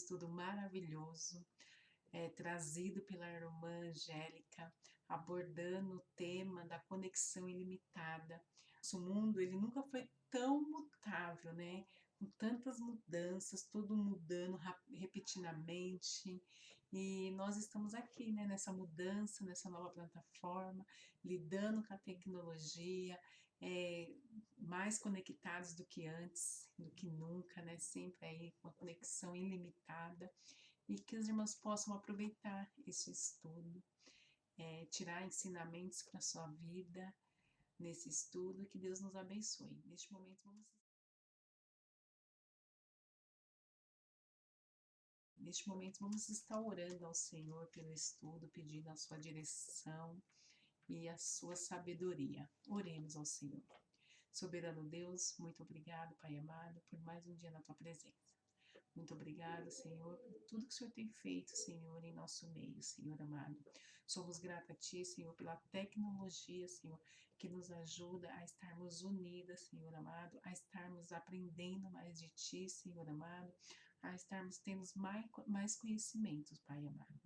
estudo maravilhoso, trazido pela irmã Angélica, abordando o tema da conexão ilimitada. Nosso mundo, ele nunca foi tão mutável, né? Com tantas mudanças, tudo mudando repetidamente, e nós estamos aqui, né, nessa mudança, nessa nova plataforma, lidando com a tecnologia, mais conectados do que antes, do que nunca, né? Sempre aí com uma conexão ilimitada, e que os irmãos possam aproveitar esse estudo, tirar ensinamentos para a sua vida nesse estudo, que Deus nos abençoe. Neste momento vamos estar orando ao Senhor pelo estudo, pedindo a sua direção e a sua sabedoria. Oremos ao Senhor. Soberano Deus, muito obrigado, Pai amado, por mais um dia na tua presença. Muito obrigada, Senhor, por tudo que o Senhor tem feito, Senhor, em nosso meio, Senhor amado. Somos gratos a Ti, Senhor, pela tecnologia, Senhor, que nos ajuda a estarmos unidas, Senhor amado, a estarmos aprendendo mais de Ti, Senhor amado, a estarmos tendo mais conhecimentos, Pai amado.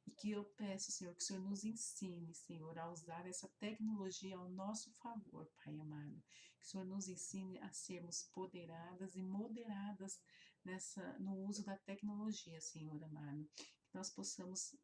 E que eu peço, Senhor, que o Senhor nos ensine, Senhor, a usar essa tecnologia ao nosso favor, Pai amado. Que o Senhor nos ensine a sermos poderadas e moderadas no uso da tecnologia, Senhor amado. Que nós possamos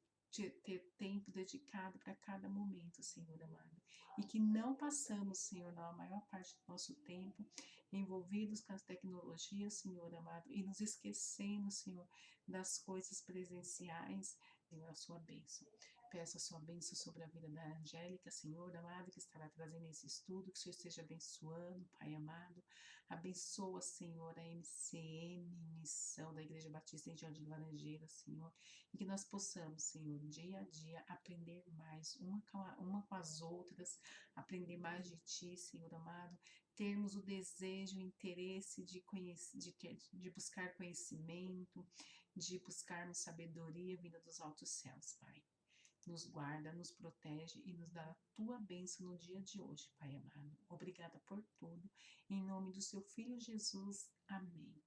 ter tempo dedicado para cada momento, Senhor amado. E que não passamos, Senhor, na maior parte do nosso tempo envolvidos com as tecnologias, Senhor amado, e nos esquecendo, Senhor, das coisas presenciais, Senhor, a sua bênção. Peço a sua bênção sobre a vida da Angélica, Senhor amado, que estará trazendo esse estudo, que o Senhor esteja abençoando, Pai amado. Abençoa, Senhor, a MCM, Missão da Igreja Batista em Jardim Laranjeira, Senhor, e que nós possamos, Senhor, dia a dia, aprender mais uma com as outras, aprender mais de Ti, Senhor amado, termos o desejo, o interesse de buscar conhecimento, de buscarmos sabedoria vinda dos altos céus, Pai. Nos guarda, nos protege e nos dá a Tua bênção no dia de hoje, Pai amado. Obrigada por tudo. Em nome do Seu Filho Jesus. Amém.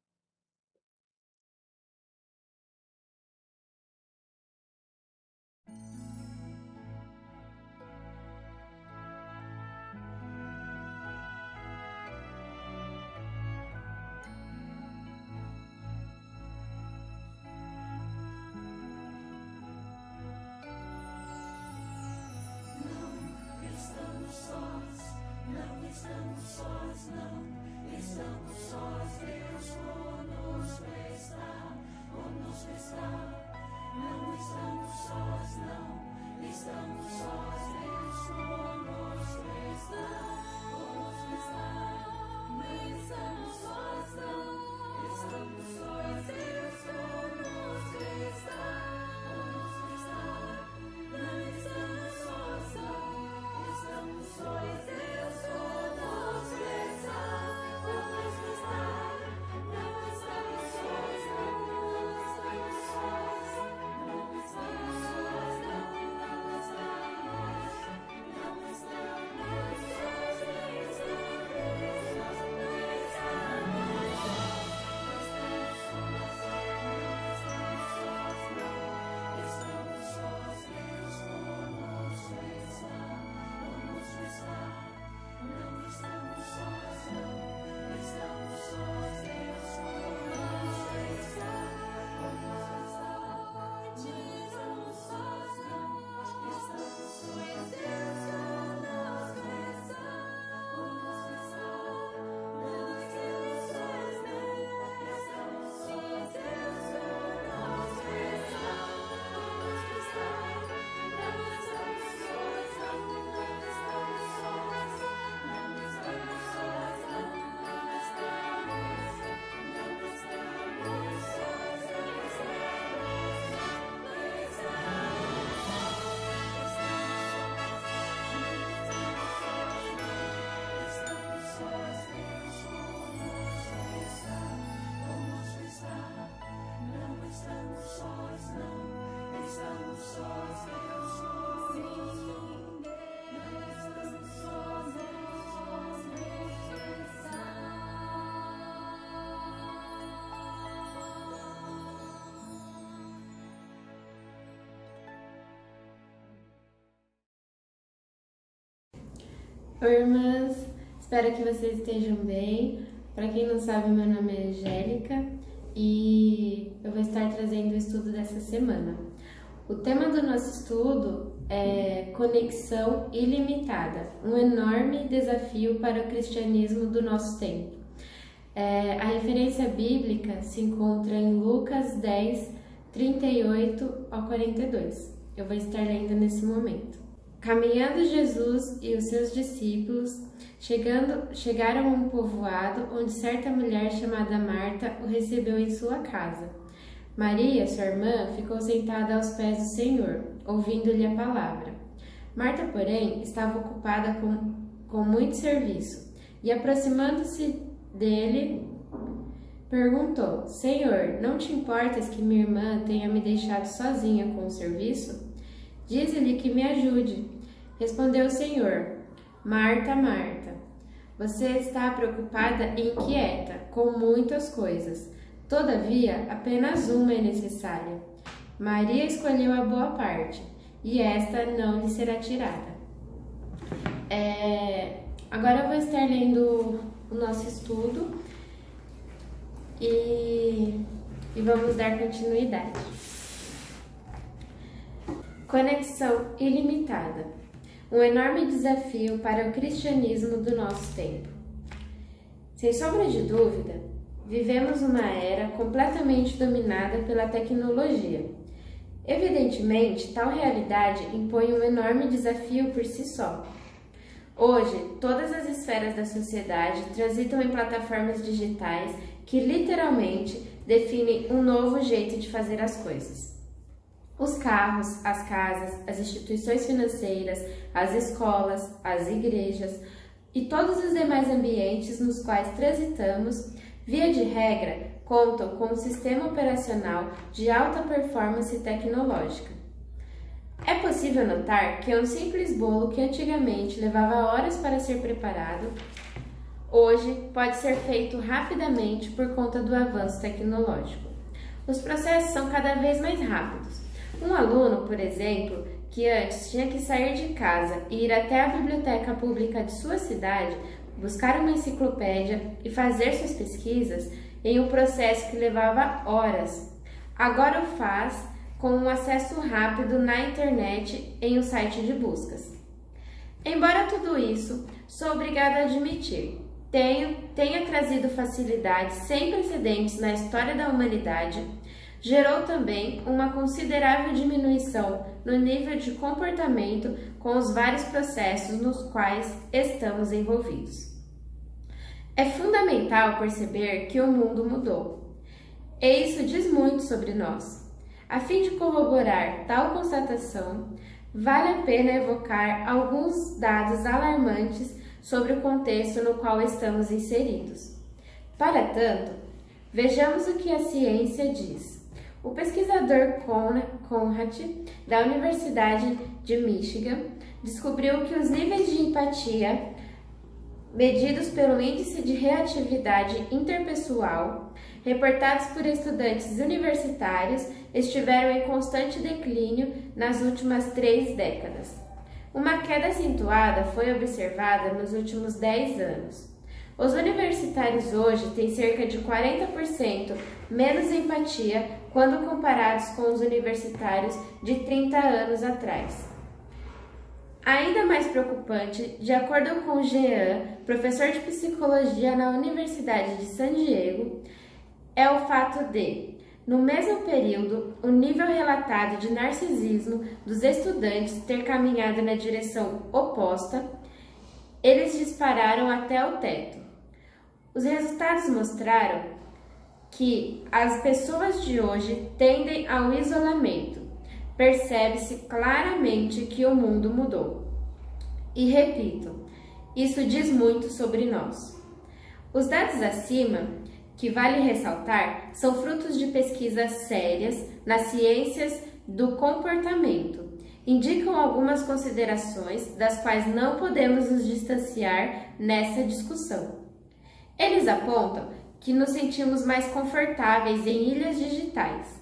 Oi, irmãs, espero que vocês estejam bem. Para quem não sabe, meu nome é Angélica e eu vou estar trazendo o estudo dessa semana. O tema do nosso estudo é Conexão Ilimitada, um enorme desafio para o cristianismo do nosso tempo. A referência bíblica se encontra em Lucas 10, 38 ao 42. Eu vou estar lendo nesse momento. Caminhando Jesus e os seus discípulos chegaram a um povoado onde certa mulher chamada Marta o recebeu em sua casa. Maria, sua irmã, ficou sentada aos pés do Senhor, ouvindo-lhe a palavra. Marta, porém, estava ocupada com muito serviço e, aproximando-se dele, perguntou: Senhor, não te importas que minha irmã tenha me deixado sozinha com o serviço? Dize-lhe que me ajude. Respondeu o Senhor: Marta, Marta, você está preocupada e inquieta com muitas coisas. Todavia, apenas uma é necessária. Maria escolheu a boa parte, e esta não lhe será tirada. Agora eu vou estar lendo o nosso estudo e vamos dar continuidade. Conexão ilimitada. Um enorme desafio para o cristianismo do nosso tempo. Sem sombra de dúvida, vivemos uma era completamente dominada pela tecnologia. Evidentemente, tal realidade impõe um enorme desafio por si só. Hoje, todas as esferas da sociedade transitam em plataformas digitais que literalmente definem um novo jeito de fazer as coisas. Os carros, as casas, as instituições financeiras, as escolas, as igrejas e todos os demais ambientes nos quais transitamos, via de regra, contam com um sistema operacional de alta performance tecnológica. É possível notar que um simples bolo que antigamente levava horas para ser preparado, hoje pode ser feito rapidamente por conta do avanço tecnológico. Os processos são cada vez mais rápidos. Um aluno, por exemplo, que antes tinha que sair de casa e ir até a biblioteca pública de sua cidade, buscar uma enciclopédia e fazer suas pesquisas em um processo que levava horas, agora o faz com um acesso rápido na internet em um site de buscas. Embora tudo isso, sou obrigada a admitir, tenha trazido facilidades sem precedentes na história da humanidade, gerou também uma considerável diminuição no nível de comportamento com os vários processos nos quais estamos envolvidos. É fundamental perceber que o mundo mudou, e isso diz muito sobre nós. A fim de corroborar tal constatação, vale a pena evocar alguns dados alarmantes sobre o contexto no qual estamos inseridos. Para tanto, vejamos o que a ciência diz. O pesquisador Conrad, da Universidade de Michigan, descobriu que os níveis de empatia, medidos pelo Índice de Reatividade Interpessoal, reportados por estudantes universitários, estiveram em constante declínio nas últimas 3 décadas. Uma queda acentuada foi observada nos últimos 10 anos. Os universitários hoje têm cerca de 40% menos empatia quando comparados com os universitários de 30 anos atrás. Ainda mais preocupante, de acordo com Jean, professor de psicologia na Universidade de San Diego, é o fato de, no mesmo período, o nível relatado de narcisismo dos estudantes ter caminhado na direção oposta, eles dispararam até o teto. Os resultados mostraram que as pessoas de hoje tendem ao isolamento. Percebe-se claramente que o mundo mudou. E repito, isso diz muito sobre nós. Os dados acima, que vale ressaltar, são frutos de pesquisas sérias nas ciências do comportamento. Indicam algumas considerações das quais não podemos nos distanciar nessa discussão. Eles apontam que nos sentimos mais confortáveis em ilhas digitais.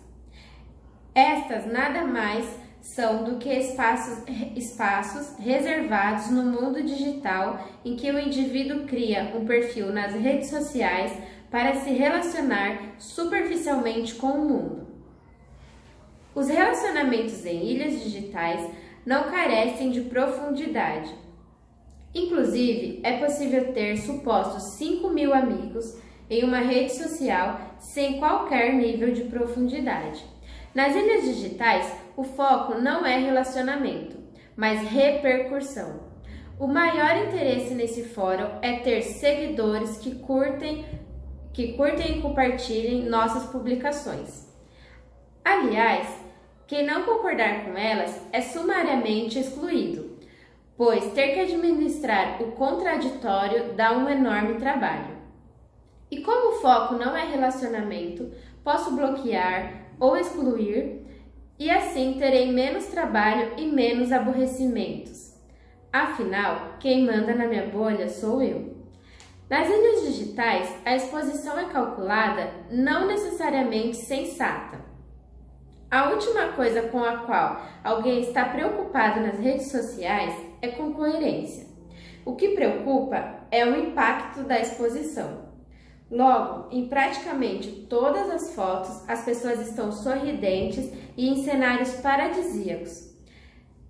Estas nada mais são do que espaços reservados no mundo digital em que o indivíduo cria um perfil nas redes sociais para se relacionar superficialmente com o mundo. Os relacionamentos em ilhas digitais não carecem de profundidade. Inclusive, é possível ter supostos 5.000 amigos em uma rede social sem qualquer nível de profundidade. Nas ilhas digitais, o foco não é relacionamento, mas repercussão. O maior interesse nesse fórum é ter seguidores que curtem e compartilhem nossas publicações. Aliás, quem não concordar com elas é sumariamente excluído, pois ter que administrar o contraditório dá um enorme trabalho. E como o foco não é relacionamento, posso bloquear ou excluir, e assim terei menos trabalho e menos aborrecimentos. Afinal, quem manda na minha bolha sou eu. Nas ilhas digitais, a exposição é calculada, não necessariamente sensata. A última coisa com a qual alguém está preocupado nas redes sociais é com coerência. O que preocupa é o impacto da exposição. Logo, em praticamente todas as fotos, as pessoas estão sorridentes e em cenários paradisíacos.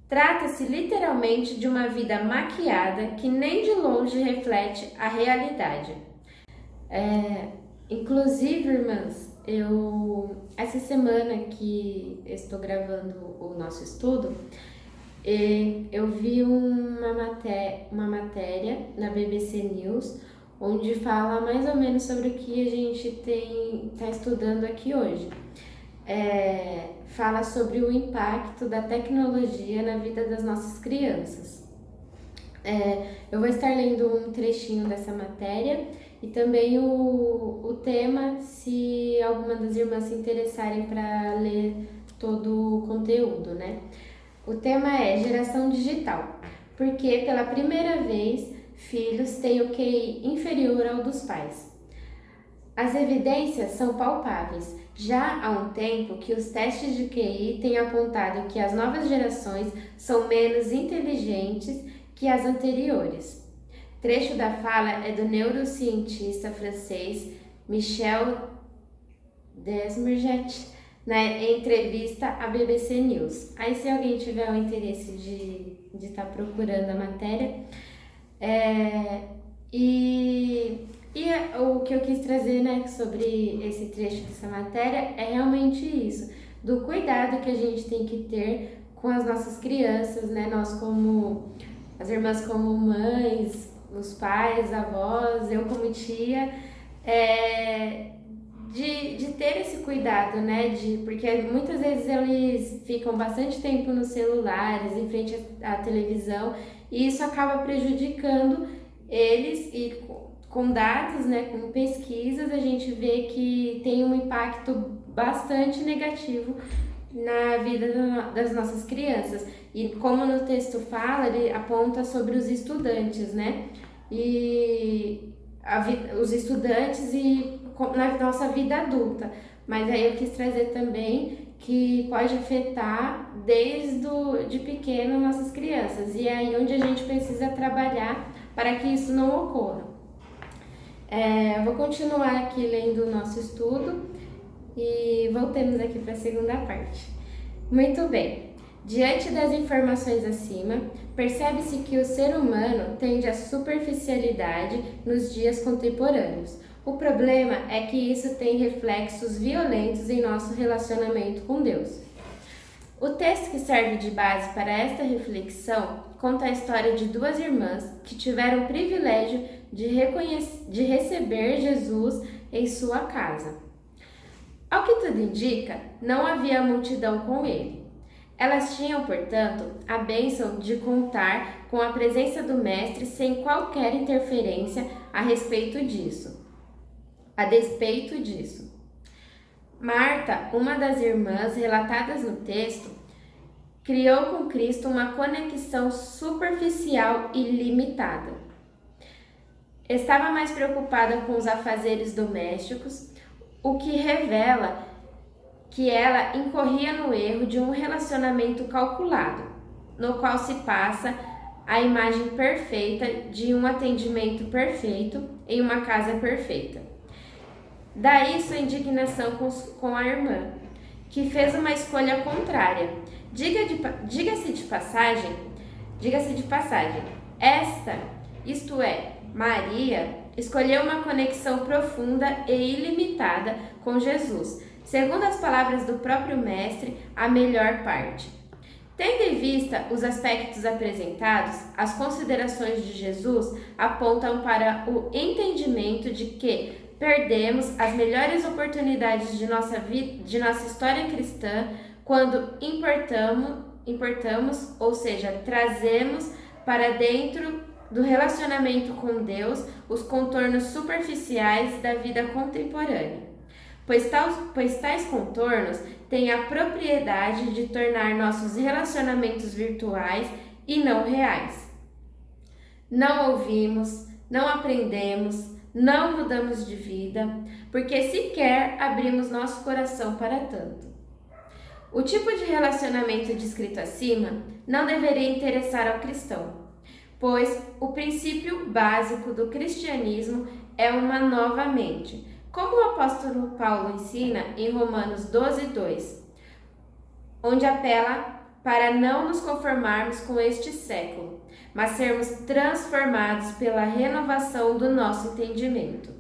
Trata-se literalmente de uma vida maquiada que nem de longe reflete a realidade. Inclusive, irmãs, essa semana que eu estou gravando o nosso estudo, eu vi uma matéria na BBC News, onde fala mais ou menos sobre o que a gente está estudando aqui hoje. Fala sobre o impacto da tecnologia na vida das nossas crianças. Eu vou estar lendo um trechinho dessa matéria e também o tema, se alguma das irmãs se interessarem para ler todo o conteúdo, né? O tema é geração digital, porque pela primeira vez filhos têm o QI inferior ao dos pais. As evidências são palpáveis. Já há um tempo que os testes de QI têm apontado que as novas gerações são menos inteligentes que as anteriores. Trecho da fala é do neurocientista francês Michel Desmarget, na entrevista à BBC News. Aí, se alguém tiver o interesse de estar procurando a matéria, o que eu quis trazer, né, sobre esse trecho dessa matéria é realmente isso, do cuidado que a gente tem que ter com as nossas crianças, né, nós como, as irmãs como mães, os pais, avós, eu como tia, de ter esse cuidado, né, porque muitas vezes eles ficam bastante tempo nos celulares, em frente à televisão, e isso acaba prejudicando eles, e com dados, né, com pesquisas, a gente vê que tem um impacto bastante negativo na vida das nossas crianças. E como no texto fala, ele aponta sobre os estudantes, né, e os estudantes e na nossa vida adulta. Mas aí eu quis trazer também que pode afetar de pequeno nossas crianças, e é aí onde a gente precisa trabalhar para que isso não ocorra. Vou continuar aqui lendo o nosso estudo e voltemos aqui para a segunda parte. Muito bem, diante das informações acima, percebe-se que o ser humano tende à superficialidade nos dias contemporâneos. O problema é que isso tem reflexos violentos em nosso relacionamento com Deus. O texto que serve de base para esta reflexão conta a história de duas irmãs que tiveram o privilégio de receber Jesus em sua casa. Ao que tudo indica, não havia multidão com ele. Elas tinham, portanto, a bênção de contar com a presença do Mestre sem qualquer interferência a despeito disso. Marta, uma das irmãs relatadas no texto, criou com Cristo uma conexão superficial e limitada. Estava mais preocupada com os afazeres domésticos, o que revela que ela incorria no erro de um relacionamento calculado, no qual se passa a imagem perfeita de um atendimento perfeito em uma casa perfeita. Daí sua indignação com a irmã, que fez uma escolha contrária. Diga-se de passagem, isto é, Maria, escolheu uma conexão profunda e ilimitada com Jesus, segundo as palavras do próprio Mestre, a melhor parte. Tendo em vista os aspectos apresentados, as considerações de Jesus apontam para o entendimento de que perdemos as melhores oportunidades de nossa história cristã quando importamos, ou seja, trazemos para dentro do relacionamento com Deus os contornos superficiais da vida contemporânea. Pois tais contornos têm a propriedade de tornar nossos relacionamentos virtuais e não reais. Não ouvimos, não aprendemos, não mudamos de vida, porque sequer abrimos nosso coração para tanto. O tipo de relacionamento descrito acima não deveria interessar ao cristão, pois o princípio básico do cristianismo é uma nova mente, como o apóstolo Paulo ensina em Romanos 12:2, onde apela para não nos conformarmos com este século, mas sermos transformados pela renovação do nosso entendimento.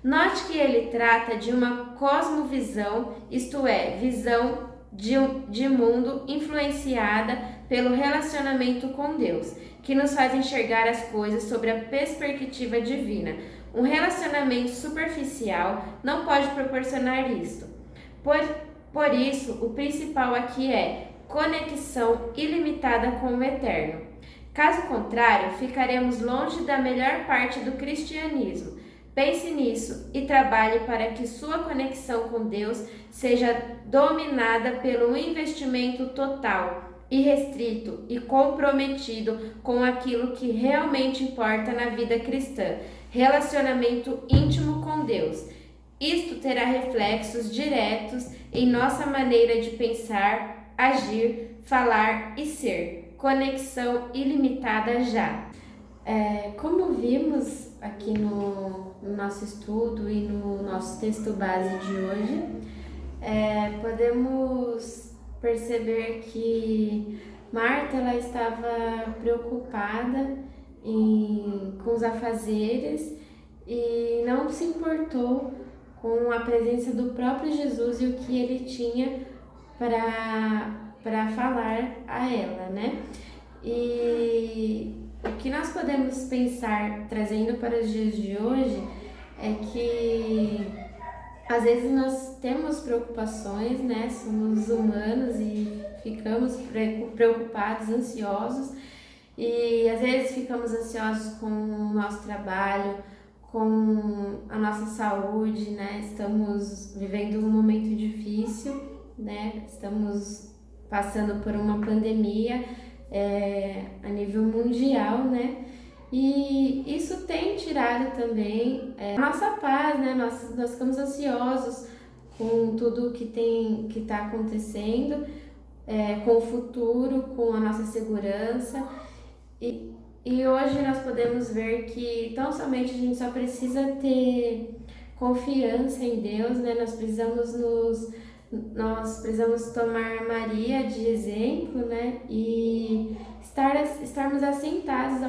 Note que ele trata de uma cosmovisão, isto é, visão de mundo influenciada pelo relacionamento com Deus, que nos faz enxergar as coisas sobre a perspectiva divina. Um relacionamento superficial não pode proporcionar isto. Por isso, o principal aqui é conexão ilimitada com o Eterno. Caso contrário, ficaremos longe da melhor parte do cristianismo. Pense nisso e trabalhe para que sua conexão com Deus seja dominada pelo investimento total, irrestrito e comprometido com aquilo que realmente importa na vida cristã, relacionamento íntimo com Deus. Isto terá reflexos diretos em nossa maneira de pensar, agir, falar e ser. Conexão ilimitada já. Como vimos aqui no nosso estudo e no nosso texto base de hoje, podemos perceber que Marta ela estava preocupada com os afazeres e não se importou com a presença do próprio Jesus e o que ele tinha para falar a ela, né? E o que nós podemos pensar, trazendo para os dias de hoje, é que às vezes nós temos preocupações, né? Somos humanos e ficamos preocupados, ansiosos, e às vezes ficamos ansiosos com o nosso trabalho, com a nossa saúde, né? Estamos vivendo um momento difícil, né? Estamos passando por uma pandemia a nível mundial, né? E isso tem tirado também a nossa paz, né? Nós ficamos ansiosos com tudo que está acontecendo, com o futuro, com a nossa segurança. E hoje nós podemos ver que tão somente a gente só precisa ter confiança em Deus, né? Nós precisamos tomar Maria de exemplo, né? E estarmos assentados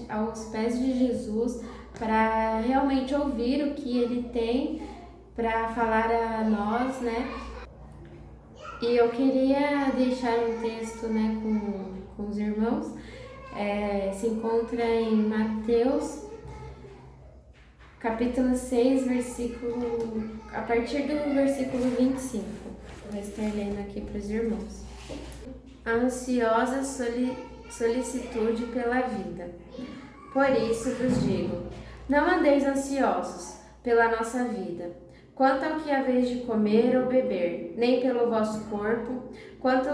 aos pés de Jesus para realmente ouvir o que Ele tem para falar a nós, né? E eu queria deixar um texto, né, com os irmãos. Se encontra em Mateus, capítulo 6, a partir do versículo 25. Vou estar lendo aqui para os irmãos. A ansiosa solicitude pela vida. Por isso vos digo, não andeis ansiosos pela nossa vida, quanto ao que haveis de comer ou beber, nem pelo vosso corpo, quanto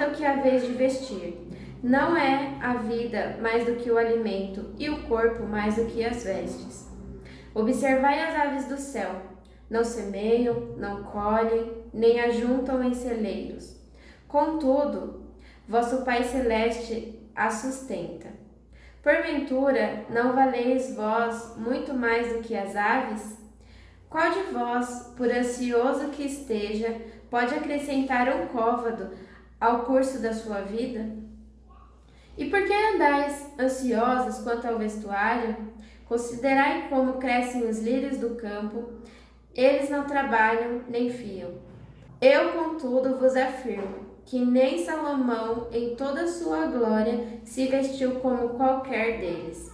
ao que haveis de vestir. Não é a vida mais do que o alimento, e o corpo mais do que as vestes. Observai as aves do céu, não semeiam, não colhem, nem ajuntam em celeiros. Contudo, vosso Pai Celeste a sustenta. Porventura, não valeis vós muito mais do que as aves? Qual de vós, por ansioso que esteja, pode acrescentar um côvado ao curso da sua vida? E por que andais ansiosos quanto ao vestuário? Considerai como crescem os lírios do campo, eles não trabalham nem fiam. Eu, contudo, vos afirmo que nem Salomão, em toda a sua glória, se vestiu como qualquer deles.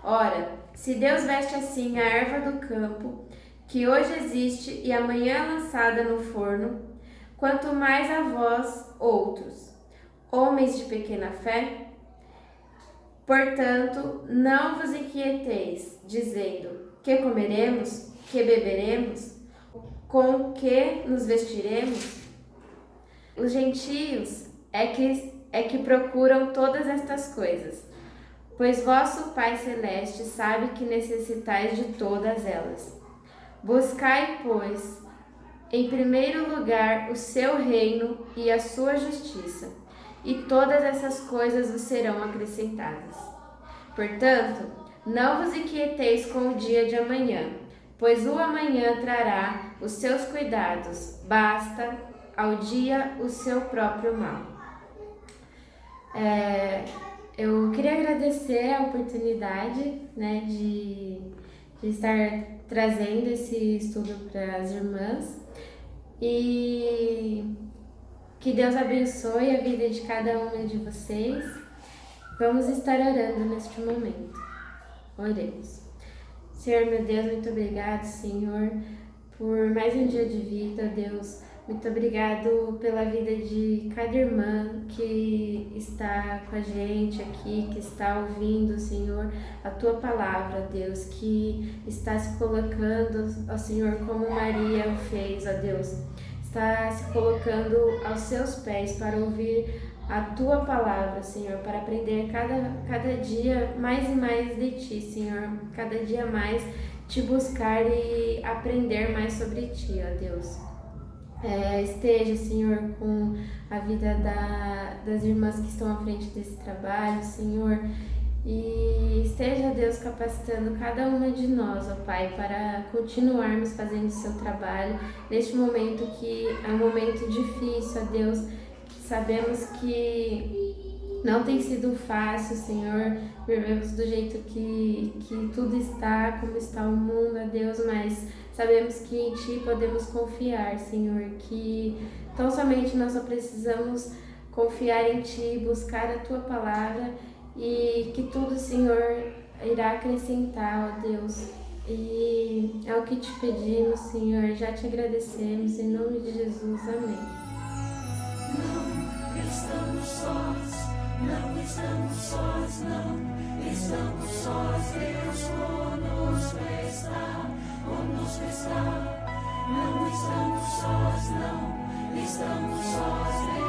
Ora, se Deus veste assim a erva do campo, que hoje existe e amanhã é lançada no forno, quanto mais a vós, outros, homens de pequena fé? Portanto, não vos inquieteis, dizendo: que comeremos? Que beberemos? Com que nos vestiremos? Os gentios é que procuram todas estas coisas, pois vosso Pai Celeste sabe que necessitais de todas elas. Buscai, pois, em primeiro lugar o seu reino e a sua justiça, e todas essas coisas vos serão acrescentadas. Portanto, não vos inquieteis com o dia de amanhã, pois o amanhã trará os seus cuidados, basta ao dia o seu próprio mal. Eu queria agradecer a oportunidade, de estar trazendo esse estudo para as irmãs e que Deus abençoe a vida de cada uma de vocês. Vamos estar orando neste momento. Oremos. Senhor, meu Deus, muito obrigado, Senhor, por mais um dia de vida, Deus. Muito obrigado pela vida de cada irmã que está com a gente aqui, que está ouvindo, Senhor, a Tua palavra, Deus, que está se colocando, ó Senhor, como Maria o fez, ó Deus. Está se colocando aos seus pés para ouvir a Tua palavra, Senhor, para aprender cada dia mais e mais de Ti, Senhor, cada dia mais Te buscar e aprender mais sobre Ti, ó Deus. Esteja, Senhor, com a vida das irmãs que estão à frente desse trabalho, Senhor, e esteja, Deus, capacitando cada uma de nós, ó Pai, para continuarmos fazendo o seu trabalho neste momento que é um momento difícil, ó Deus. Sabemos que não tem sido fácil, Senhor, vivemos do jeito que tudo está, como está o mundo, ó Deus, mas sabemos que em Ti podemos confiar, Senhor, que tão somente nós só precisamos confiar em Ti, buscar a Tua palavra e que tudo, Senhor, irá acrescentar, ó Deus. E é o que Te pedimos, Senhor, já Te agradecemos, em nome de Jesus, amém. Não estamos sós, não estamos sós, não estamos sós, Deus conosco está. Conosco está, não estamos sós, não estamos sós.